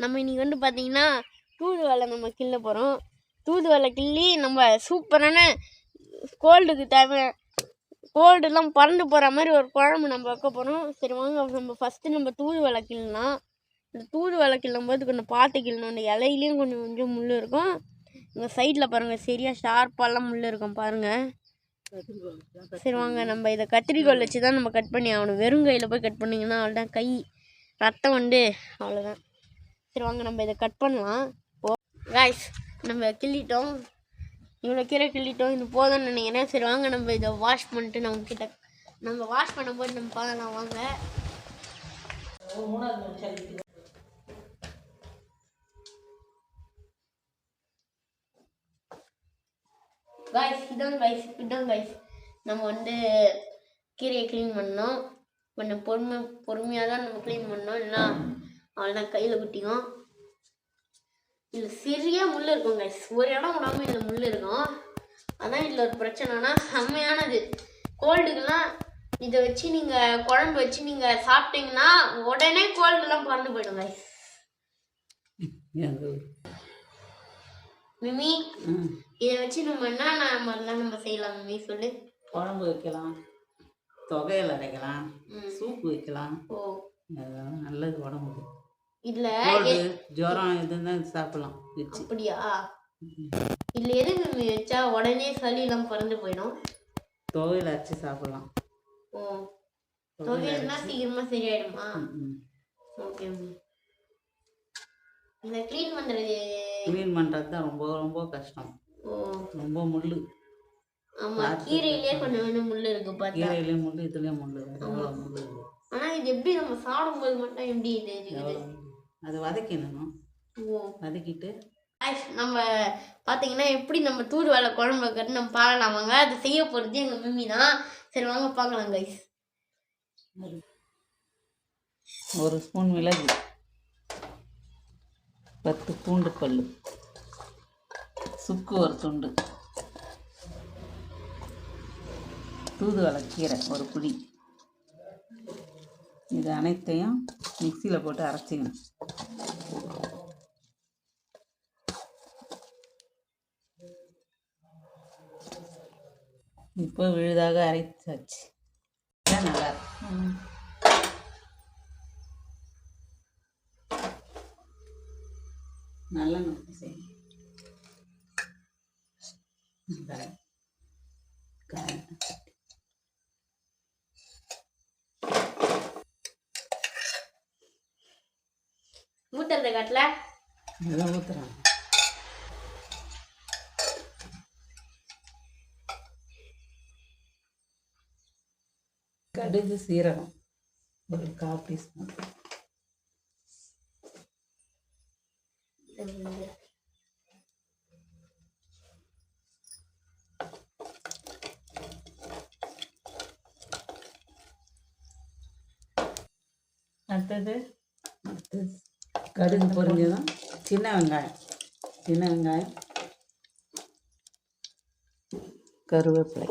நம்ம இன்னைக்கு வந்து பார்த்தீங்கன்னா தூதுவளை நம்ம கிள்ள போகிறோம். தூதுவளை கிள்ளி நம்ம சூப்பரான கோல்டுக்கு தேவை கோல்டெல்லாம் பறந்து போகிற மாதிரி ஒரு குழம்பு நம்ம வைக்க போகிறோம். சரி வாங்க நம்ம ஃபஸ்ட்டு நம்ம தூதுவளை கிள்ளலாம். இந்த தூதுவளை கிள்ளும் போது கொஞ்சம் பார்த்து கிள்ளணும். இந்த இலையிலையும் கொஞ்சம் கொஞ்சம் முள் இருக்கும். இங்கே சைடில் பாருங்கள், சரியாக ஷார்ப்பாலாம் முள் இருக்கும் பாருங்கள். சரி வாங்க நம்ம இதை கத்திரிக்கோல் வச்சு தான் நம்ம கட் பண்ணி ஆகணும். வெறும் கையில் போய் கட் பண்ணிங்கன்னா அவ்வளோதான், கை ரத்தம் வந்து அவ்வளோதான். சரி வாங்க நம்ம இதை கட் பண்ணலாம். ஓ காய்ஸ், நம்ம கிள்ளிட்டோம், இவ்வளோ கீரை கிள்ளிட்டோம், இது போதும்னு நினைக்கிறேன். சரி வாங்க நம்ம இதை வாஷ் பண்ணிட்டு நம்ம வாஷ் பண்ணும்போது நம்ம பார்க்கலாம் வாங்க. காய்ஸ் இதான் காய்ஸ் நம்ம வந்து கீரையை க்ளீன் பண்ணோம். கொஞ்சம் பொறுமையாக தான் நம்ம க்ளீன் பண்ணோம், இல்லைன்னா அவ்வளோதான் கையில் குட்டிக்கும். இதில் சிறிய முள் இருக்கும் கைஸ், ஒரு இடம் விடாமல் இதில் முள் இருக்கும். அதான் இதில் ஒரு பிரச்சனைனா செம்மையானது. கோல்டுக்கெல்லாம் இதை வச்சு நீங்கள் குழம்பு வச்சு நீங்கள் சாப்பிட்டீங்கன்னா உடனே கோல்டுலாம் பறந்து போயிடும் கைஸ். மிமி இதை வச்சு நம்ம என்னென்ன மாதிரிலாம் நம்ம செய்யலாம் மிமி சொல்லு. குழம்பு வைக்கலாம், தொகையில் அரைக்கலாம், சூப்பு வைக்கலாம். ஓ நல்லது உடம்புக்கு. இதில் ஜுரம் இதுதான் சாப்பிடலாம் வச்சு. அப்படியா? இதில் எது மிமி வச்சா உடனே சளியெல்லாம் பறந்து போயிடும்? தொகையில் அரைச்சி சாப்பிடலாம். ஓ தொகையில்னா சீக்கிரமாக சரியாயிடுமா? ஓகே மிமி. இந்த க்ளீன் பண்ணுறது தான் ரொம்ப ரொம்ப கஷ்டம். ரொம்ப முள். ஆமாம், கீரையிலே கொஞ்சம் முள் இருக்கு பார்த்தா. கீரையிலே முள், இதுலேயே முள் இருக்கு. ஆனால் இது எப்படி நம்ம சாப்பிடும்போது மட்டும் எப்படி இது இருக்குது? அது வதக்கிடணும். வதக்கிட்டு நம்ம பார்த்தீங்கன்னா எப்படி நம்ம தூதுவளை குழம்பு வைக்கிறது நம்ம பார்க்கலாம் வாங்க. அது செய்ய போகிறது எங்கள் மிம்மி தான். சரி வாங்க பார்க்கலாம் கைஸ். 1 ஸ்பூன் மிளகு, 10 பூண்டு பல், சுக்கு 1 துண்டு, தூதுவளை கீரை 1 பிடி. இது அனைத்தையும் மிக்சியில் போட்டு அரைச்சிக்கணும். இப்போ விழுதாக அரைச்சாச்சு. நல்லா இருக்கும். நல்லா நோக்கி செய்யணும். ஊத்துறது காட்டல இதெல்லாம் ஊத்துறாங்க. கடுகு சீரகம் 1/4 டீஸ்பூன். அடுத்தது கடுகு பொரிஞ்சதும் சின்ன வெங்காயம், கருவேப்பிலை,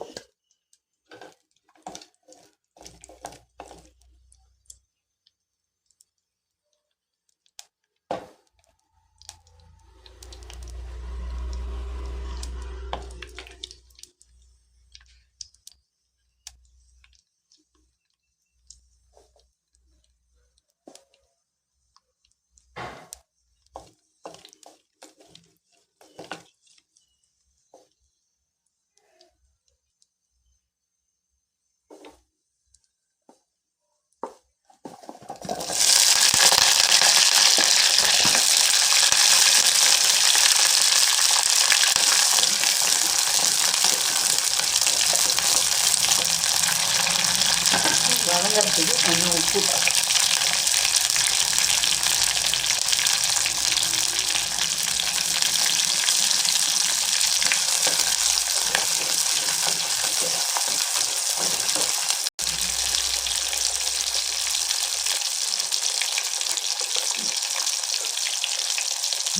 வதங்கிறதுக்கு கொஞ்சம் உப்பு,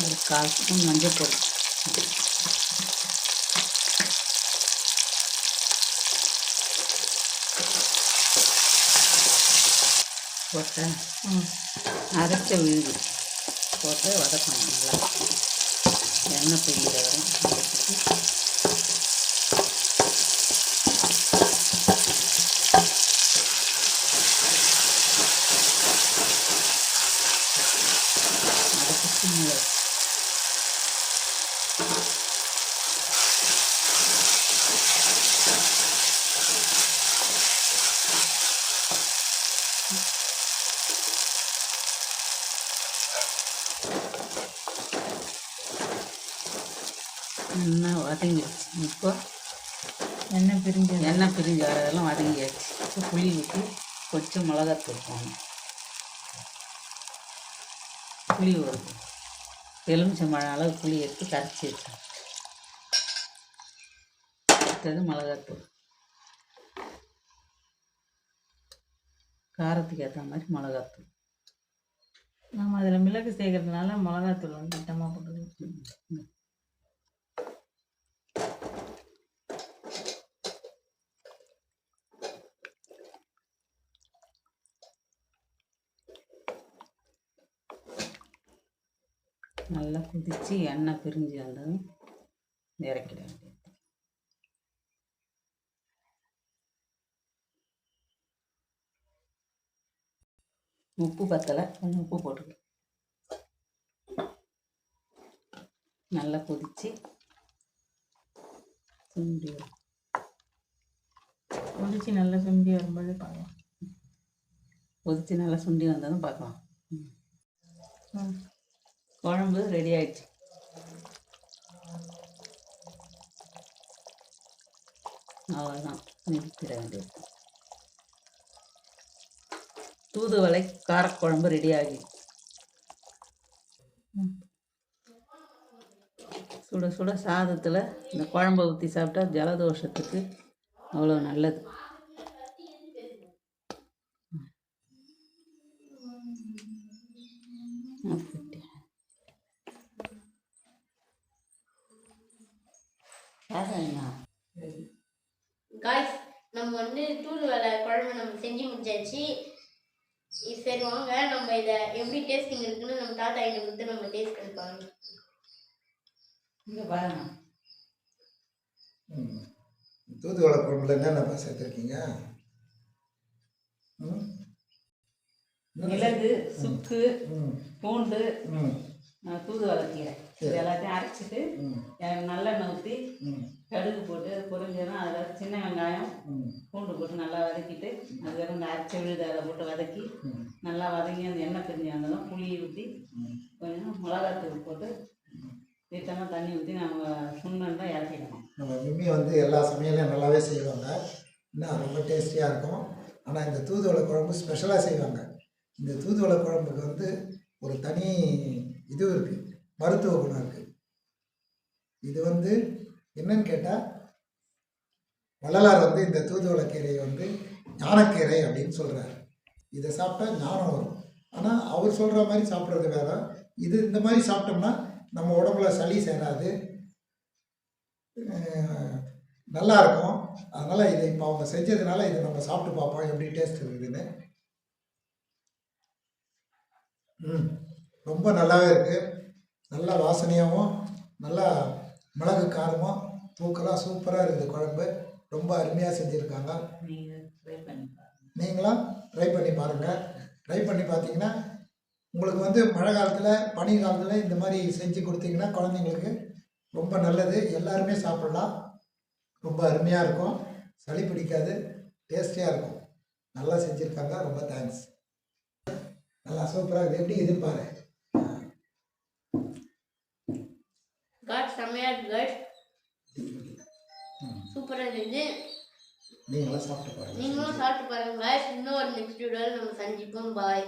ஒரு 1/4 ஸ்பூன் மஞ்சள் பொடி, போட்டேன். அரைச்ச விழுது போட்டு வதக்கணும். நல்லா எண்ணெய் பிரிஞ்ச வரும் வதக்கிட்டு எண்ணெய் வதங்கிடுச்சு. இப்போ எண்ணெய் பிரிஞ்சு வரதெல்லாம் வதங்கியாச்சு. இப்போ புளி ஊற்றி கொஞ்சம் மிளகாத்தூள் போடணும். புளி வருது எலுமிச்சம்பழம் அளவு புளி எடுத்து கரைச்சி வச்சோம். அடுத்தது மிளகாத்தூள், காரத்துக்கு ஏற்ற மாதிரி மிளகாத்தூள். நம்ம அதில் மிளகு சேர்க்கறதுனால மிளகாத்தூள் வந்து திட்டமாக போட்டுருவோம். நல்லா கொதித்து எண்ணெய் பிரிஞ்சு வந்ததும் இறக்கிட வேண்டியது. உப்பு பத்தலை, கொஞ்சம் உப்பு போட்டுக்கலாம். நல்லா கொதித்து சுண்டி வரும். கொதிச்சு நல்லா சுண்டி வரும்போது பார்க்கலாம். கொதித்து நல்லா சுண்டி வந்ததும் பார்க்கலாம். குழம்பு ரெடி ஆயிடுச்சு. அவ்வளோதான், நிறுத்திட வேண்டியது. தூதுவளை காரக்குழம்பு ரெடி ஆகி சுட சுட சாதத்தில் இந்த குழம்பை ஊற்றி சாப்பிட்டா ஜலதோஷத்துக்கு அவ்வளோ நல்லது. காய்ஸ், நம்ம வந்து தூதுவளை குழம்பு நம்ம செஞ்சு முடிச்சாச்சு. சரி வாங்க நம்ம இதை எப்படி டேஸ்டிங் இருக்குன்னு நம்ம தாத்தா கிட்ட கொடுத்து நம்ம டேஸ்ட் எடுப்பாங்க. இங்கே பாருங்க, தூதுவளை குழம்புல என்னென்ன சேர்த்துருக்கீங்க? மிளகு, சுக்கு, பூண்டு, தூதுவளை கீரை இது எல்லாத்தையும் அரைச்சிட்டு நல்லெண்ணெய் ஊற்றி கடுகு போட்டு பொரிஞ்சதும் அதில் சின்ன வெங்காயம் பூண்டு போட்டு நல்லா வதக்கிட்டு அதுக்கப்புறம் இந்த அரைச்ச விழுது அதை போட்டு வதக்கி நல்லா வதங்கி அந்த எண்ணெய் பிரிஞ்சு வந்ததும் புளி ஊற்றி கொஞ்சம் மிளகாத்தூள் போட்டு திட்டமாக தண்ணி ஊற்றி நம்ம சுண்ணன் தான் இறக்கிடணும். நம்ம மிம்மி வந்து எல்லா சமையலையும் நல்லாவே செய்வாங்க, இன்னும் ரொம்ப டேஸ்டியாக இருக்கும். ஆனால் இந்த தூதுவளை குழம்பு ஸ்பெஷலாக செய்வாங்க. இந்த தூதுவளை குழம்புக்கு வந்து ஒரு தனி இது இருக்குது, மருத்துவ குணம் இருக்குது. இது வந்து என்னன்னு கேட்டால், வள்ளலார் வந்து இந்த தூதுவளை கீரையை வந்து ஞானக்கீரை அப்படின்னு சொல்கிறார். இதை சாப்பிட்டா ஞானம் வரும். ஆனால் அவர் சொல்கிற மாதிரி சாப்பிட்றது வேற. இது இந்த மாதிரி சாப்பிட்டோம்னா நம்ம உடம்புல சளி சேராது, நல்லா இருக்கும். அதனால் இதை இப்போ அவங்க செஞ்சதுனால இதை நம்ம சாப்பிட்டு பார்ப்போம் எப்படி டேஸ்ட் இருக்குதுன்னு. ரொம்ப நல்லாவே இருக்குது. நல்லா வாசனையாகவும் நல்லா மிளகு காரமும் தூக்கலாக சூப்பராக இருக்குது. குழம்பு ரொம்ப அருமையாக செஞ்சுருக்காங்க. நீங்களும் ட்ரை பண்ணி பாருங்கள். ட்ரை பண்ணி பார்த்தீங்கன்னா உங்களுக்கு வந்து மழை காலத்தில் பனி காலத்தில் இந்த மாதிரி செஞ்சு கொடுத்தீங்கன்னா குழந்தைங்களுக்கு ரொம்ப நல்லது. எல்லாருமே சாப்பிட்லாம். ரொம்ப அருமையாக இருக்கும், சளி பிடிக்காது, டேஸ்டியாக இருக்கும். நல்லா செஞ்சுருக்காங்க. ரொம்ப தேங்க்ஸ். நல்லா சூப்பராக இருக்குது. எப்படி இதுன்னு பாரு. செம்மையாக இருக்கு, சூப்பராக இருக்குது. நீங்களும் சாப்பிட்டு பாருங்க. நீங்களும் சாப்பிட்டு பாருங்க. இன்னும் ஒரு நெக்ஸ்ட் வீடியோவில் நம்ம சந்திப்போம். பாய்.